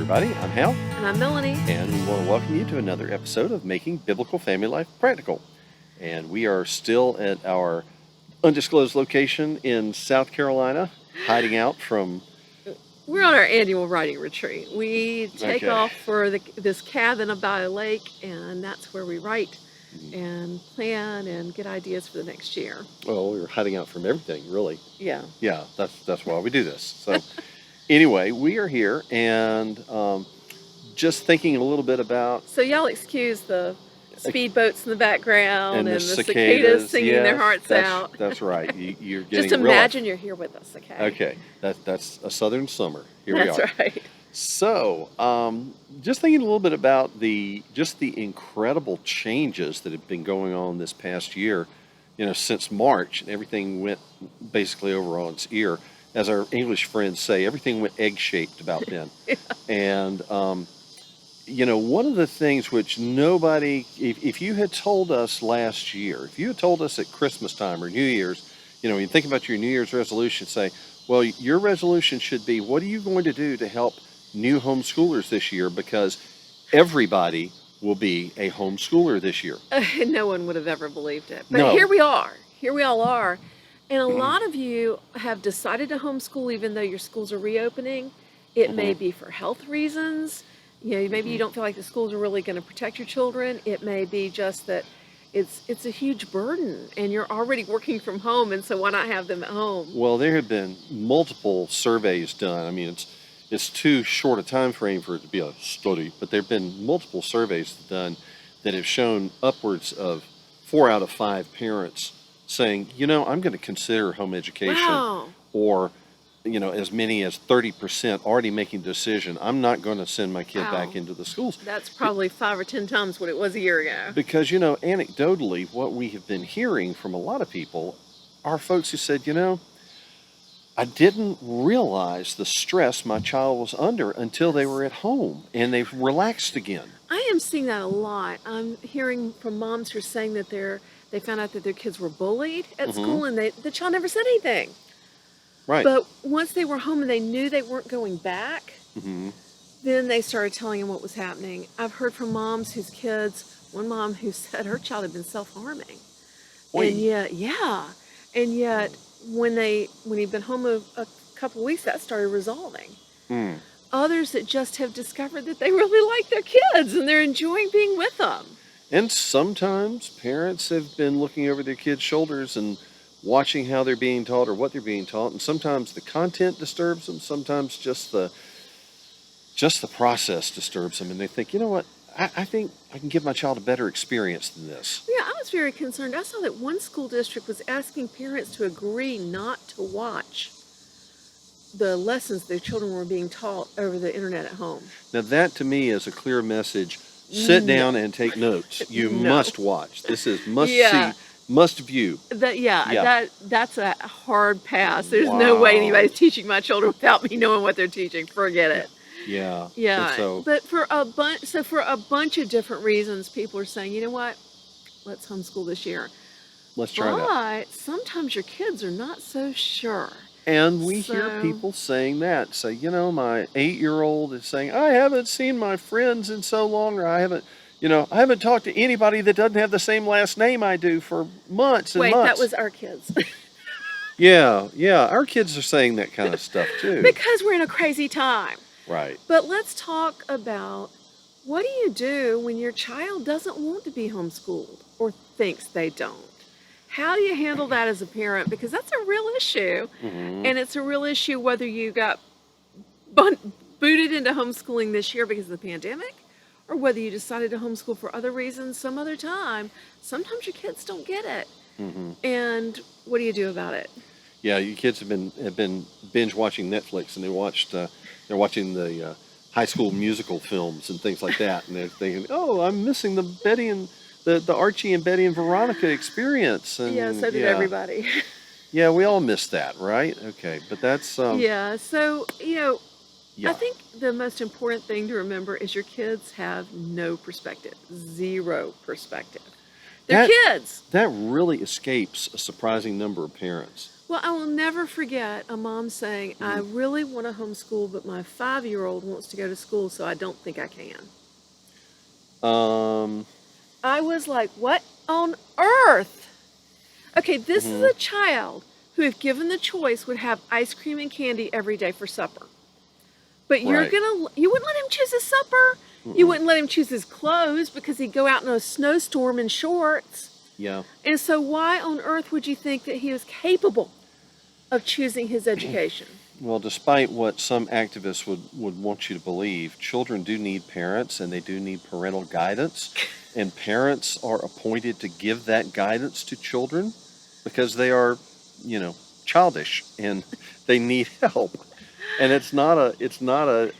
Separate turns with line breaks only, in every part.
everybody. I'm Hal,
And I'm Melanie.
and we want to welcome you to another episode of Making Biblical Family Life Practical. And we are still at our undisclosed location in South Carolina, hiding out from...
We're on our annual writing retreat. We take off for this cabin by a lake, and that's where we write and plan and get ideas for the next year.
Well, we're hiding out from everything, really.
Yeah.
Yeah, that's why we do this. So anyway, we are here and just thinking a little bit about...
So y'all excuse the speedboats in the background
and
and
the
the cicadas singing their hearts out.
That's right. You're getting
Just imagine you're here with us, okay?
Okay, that's a southern summer. Here we are.
That's right.
So, just thinking a little bit about the incredible changes that have been going on this past year, since March, and everything went basically over on its ear. As our English friends say, everything went egg-shaped about then.
Yeah.
And, one of the things which nobody, if you had told us last year, if you had told us at Christmas time or New Year's, when you think about your New Year's resolution, say, well, your resolution should be, what are you going to do to help new homeschoolers this year? Because everybody will be a homeschooler this year.
No one would have ever believed it. But
No.
Here we are. Here we all are. And a lot of you have decided to homeschool even though your schools are reopening. It may be for health reasons. Maybe you don't feel like the schools are really going to protect your children. It may be just that it's a huge burden and you're already working from home, and so why not have them at home?
Well, there have been multiple surveys done. I mean, it's too short a time frame for it to be a study, but there have been multiple surveys done that have shown upwards of 4 out of 5 parents saying, I'm going to consider home education.
Wow.
Or, as many as 30% already making the decision, I'm not going to send my kid back into the schools.
That's probably 5 or 10 times what it was a year ago.
Because, anecdotally, what we have been hearing from a lot of people are folks who said, I didn't realize the stress my child was under until they were at home and they've relaxed again.
I am seeing that a lot. I'm hearing from moms who are saying that they found out that their kids were bullied at school and the child never said anything.
Right.
But once they were home and they knew they weren't going back, then they started telling them what was happening. I've heard from moms whose kids, one mom who said her child had been self-harming.
Wait.
And yet when he'd been home a couple of weeks, that started resolving. Others that just have discovered that they really like their kids and they're enjoying being with them.
And sometimes parents have been looking over their kids' shoulders and watching how they're being taught or what they're being taught, and sometimes the content disturbs them, sometimes just the process disturbs them, and they think, what, I think I can give my child a better experience than this.
Yeah, I was very concerned. I saw that one school district was asking parents to agree not to watch the lessons their children were being taught over the internet at home.
Now that to me is a clear message. Sit down and take notes. You must watch. This is must see, must view.
That's a hard pass. There's no way anybody's teaching my children without me knowing what they're teaching. Forget it.
Yeah.
But for a bunch of different reasons, people are saying, you know what? Let's homeschool this year.
Let's try that.
But sometimes your kids are not so sure.
And we hear people saying that. Say, my 8-year-old is saying, I haven't seen my friends in so long, or I haven't talked to anybody that doesn't have the same last name I do for months and months.
Wait, that was our kids.
Yeah, our kids are saying that kind of stuff too.
Because we're in a crazy time.
Right.
But let's talk about, what do you do when your child doesn't want to be homeschooled or thinks they don't? How do you handle that as a parent? Because that's a real issue. And it's a real issue whether you got booted into homeschooling this year because of the pandemic, or whether you decided to homeschool for other reasons some other time. Sometimes your kids don't get it. And what do you do about it?
Yeah, your kids have been binge watching Netflix, and they're watching the High School Musical films and things like that, and they're thinking, oh, I'm missing the Betty and the Archie and Betty and Veronica experience. And
so did everybody.
Yeah, we all missed that, right? Okay, but that's...
So, I think the most important thing to remember is your kids have no perspective, zero perspective. They're
That
kids.
that really escapes a surprising number of parents.
Well, I will never forget a mom saying, I
Mhm.
really want to homeschool, but my 5-year-old wants to go to school, so I don't think I can.
Um,
I was like, what on earth? Okay, this is
mhm,
a child who, if given the choice, would have ice cream and candy every day for supper. But
right.
you wouldn't let him choose his supper. You
Mm-mm.
wouldn't let him choose his clothes because he'd go out in a snowstorm in shorts.
Yeah.
And so, why on earth would you think that he was capable of choosing his education?
Well, despite what some activists would want you to believe, children do need parents and they do need parental guidance. And parents are appointed to give that guidance to children because they are, you know, childish and they need help. And it's not a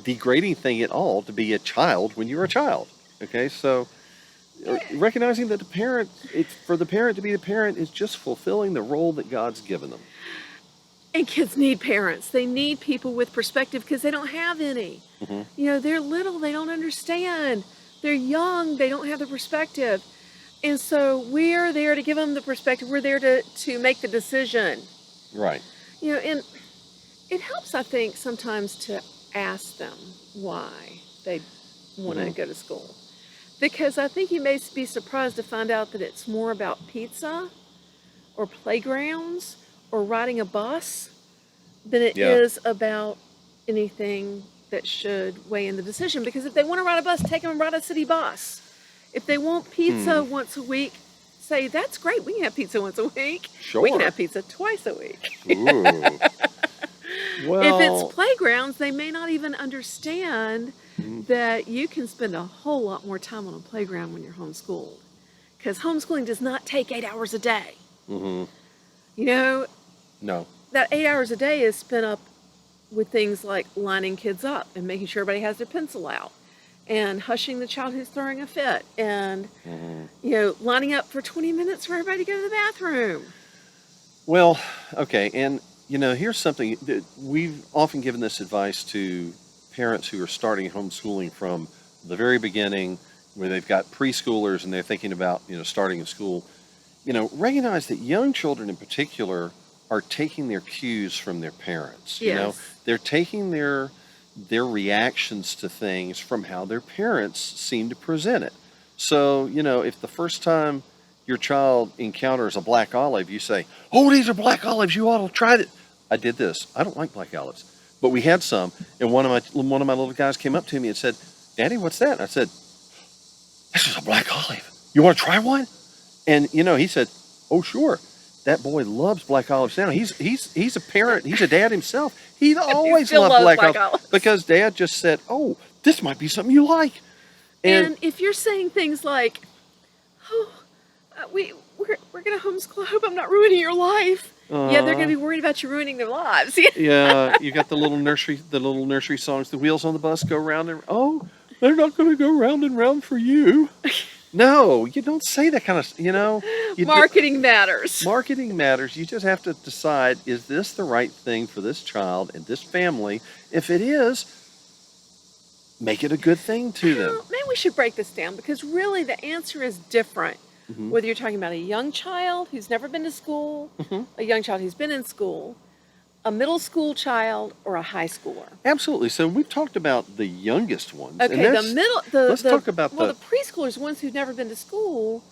degrading thing at all to be a child when you're a child. Okay, so recognizing that it's for the parent to be the parent is just fulfilling the role that God's given them.
And kids need parents. They need people with perspective because they don't have any.
Hmm.
They're little, they don't understand. They're young, they don't have the perspective. And so we're there to give them the perspective. We're there to make the decision.
Right.
And it helps, I think, sometimes to ask them why they want to
Hmm.
go to school. Because I think you may be surprised to find out that it's more about pizza or playgrounds or riding a bus than it
Yeah.
is about anything that should weigh in the decision. Because if they want to ride a bus, take them and ride a city bus. If they want
Hmm.
pizza once a week, say, that's great, we can have pizza once a week. We can
Sure.
have pizza twice a week.
Ooh.
If it's
Well,
playgrounds, they may not even understand
mm,
that you can spend a whole lot more time on a playground when you're homeschooled. Because homeschooling does not take 8 hours a day.
hmm,
You know,
no.
that 8 hours a day is spent up with things like lining kids up and making sure everybody has their pencil out and hushing the child who's throwing a fit and,
Hmm.
lining up for 20 minutes for everybody to go to the bathroom.
Well, okay, and here's something that we've often given this advice to parents who are starting homeschooling from the very beginning, where they've got preschoolers and they're thinking about, starting a school. Recognize that young children in particular are taking their cues from their parents.
Yes.
They're taking their reactions to things from how their parents seem to present it. So, if the first time your child encounters a black olive, you say, "Oh, these are black olives. You ought to try it." I did this. I don't like black olives, but we had some, and one of my little guys came up to me and said, "Daddy, what's that?" And I said, "This is a black olive. You want to try one?" And he said, "Oh, sure." That boy loves black olives now. He's a parent. He's a dad himself. He
He
always
still
loved
loves
black
black
olives
olives.
because Dad just said, "Oh, this might be something you like." And
And if you're saying things like, "Oh, we're gonna homeschool. I hope I'm not ruining your life." Yeah, they're gonna
uh,
be worried about you ruining their lives.
yeah, you got the little nursery songs. The wheels on the bus go round and oh, they're not going to go round and round for you. No, you don't say that kind of. You just,
Marketing matters.
marketing matters. You just have to decide: is this the right thing for this child and this family? If it is, make it a good thing to them.
Well, maybe we should break this down because really the answer is different.
Hmm.
Whether you're talking about a young child who's never been to school,
Hmm.
a young child who's been in school, a middle school child, or a high schooler.
Absolutely. So we've talked about the youngest ones, and
Okay, the middle, the
let's talk about
well, the preschoolers, ones who've never been to school,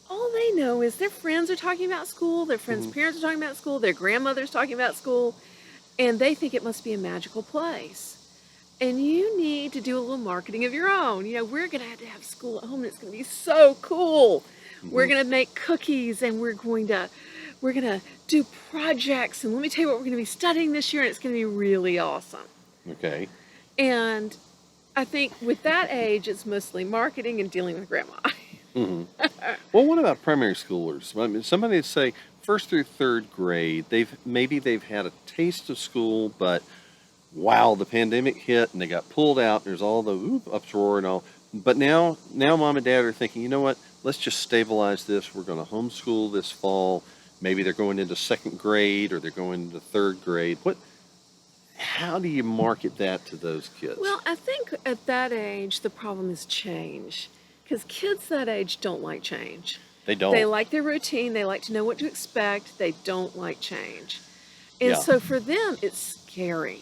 all they know is their friends are talking about school, their friends'
Mhm.
parents are talking about school, their grandmother's talking about school, and they think it must be a magical place. And you need to do a little marketing of your own. We're going to have school at home and it's going to be so cool. We're
Mhm.
going to make cookies and we're going to do projects and let me tell you what we're going to be studying this year and it's going to be really awesome.
Okay.
And I think with that age it's mostly marketing and dealing with grandma.
Hmm. Well, what about primary schoolers? I mean, somebody would say first through third grade, they've had a taste of school, but wow, the pandemic hit and they got pulled out. There's all the uproar and all. But now mom and dad are thinking, you know what? Let's just stabilize this. We're going to homeschool this fall. Maybe they're going into second grade or they're going into third grade. How do you market that to those kids?
Well, I think at that age the problem is change. Because kids that age don't like change.
They
They
don't.
like their routine. They like to know what to expect. They don't like change. And
Yeah.
so for them, it's scary.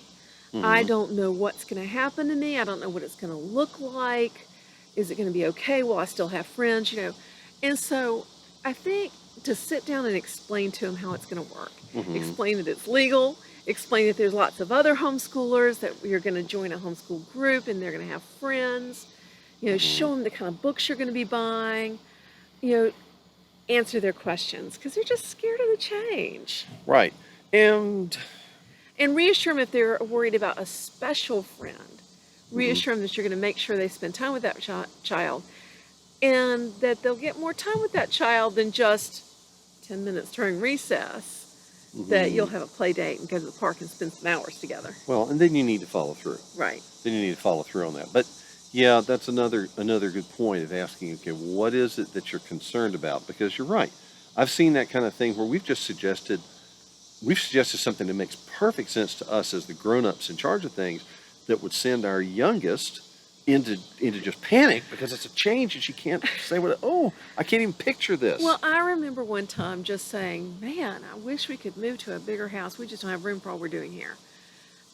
I
Hmm.
don't know what's going to happen to me. I don't know what it's going to look like. Is it going to be okay? Will I still have friends? And so I think to sit down and explain to them how it's going to work,
Hmm.
explain that it's legal, explain that there's lots of other homeschoolers, that you're going to join a homeschool group and they're going to have friends,
Hmm.
show them the kind of books you're going to be buying, you know, answer their questions because they're just scared of the change.
Right. And
And reassure them if they're worried about a special friend.
mhm.
Reassure them that you're going to make sure they spend time with that child and that they'll get more time with that child than just 10 minutes during recess, that you'll
Mhm.
have a play date and go to the park and spend some hours together.
Well, and then you need to follow through.
Right.
Then you need to follow through on that. But yeah, that's another good point of asking, okay, what is it that you're concerned about? Because you're right. I've seen that kind of thing where we've suggested something that makes perfect sense to us as the grown-ups in charge of things that would send our youngest into just panic because it's a change and she can't say I can't even picture this.
Well, I remember one time just saying, man, I wish we could move to a bigger house. We just don't have room for all we're doing here.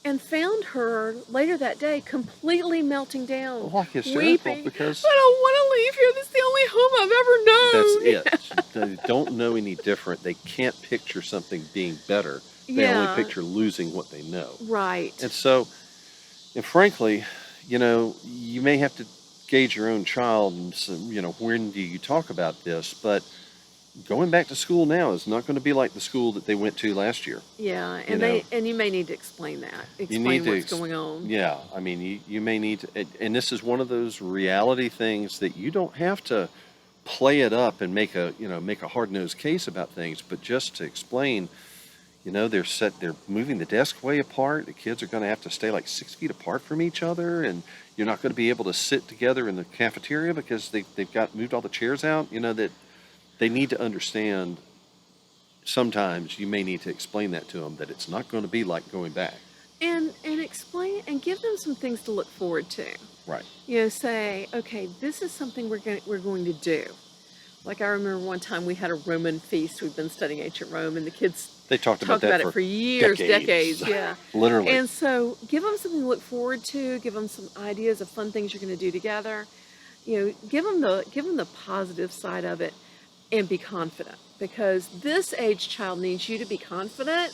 And found her later that day completely melting down,
Like hysterical
weeping.
because
I don't want to leave here. This is the only home I've ever
that's
known.
it. They don't know any different. They can't picture something being better. They
Yeah,
only picture losing what they know.
right.
And so, and frankly, you may have to gauge your own child and say, when do you talk about this? But going back to school now is not going to be like the school that they went to last year.
Yeah,
You know,
and you may need to explain that.
you need
Explain
to,
what's going on.
yeah, I mean, you may need to, and this is one of those reality things that you don't have to play it up and make a hard-nosed case about things, but just to explain. They're moving the desk way apart. The kids are going to have to stay like 6 feet apart from each other, and you're not going to be able to sit together in the cafeteria because they've got moved all the chairs out. That they need to understand. Sometimes you may need to explain that to them that it's not going to be like going back.
And explain and give them some things to look forward to.
Right.
Say, okay, this is something we're going to do. Like I remember one time we had a Roman feast. We've been studying ancient Rome, and the kids
They talked about
talked about
that
it
for
for years, decades. Yeah.
literally.
And so give them something to look forward to. Give them some ideas of fun things you're going to do together. Give them the positive side of it, and be confident, because this age child needs you to be confident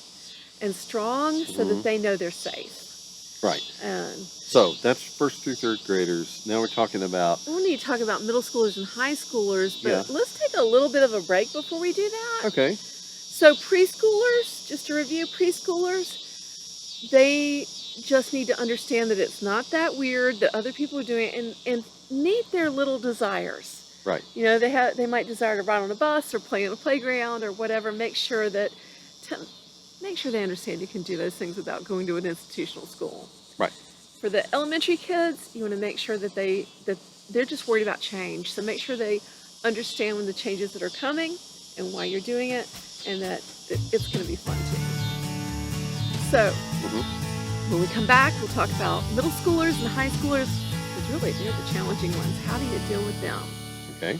and strong so that
Mhm.
they know they're safe.
Right.
And
So that's first through third graders. Now we're talking about
we'll need to talk about middle schoolers and high schoolers, but
yeah.
let's take a little bit of a break before we do that.
Okay.
So preschoolers, just to review, preschoolers, they just need to understand that it's not that weird, that other people are doing it, and meet their little desires.
Right.
They might desire to ride on a bus or play on a playground or whatever. Make sure they understand you can do those things without going to an institutional school.
Right.
For the elementary kids, you want to make sure that they're just worried about change. So make sure they understand when the changes that are coming and why you're doing it, and that it's going to be fun too. So
Hmm.
when we come back, we'll talk about middle schoolers and high schoolers, because really they're the challenging ones. How do you deal with them?
Okay.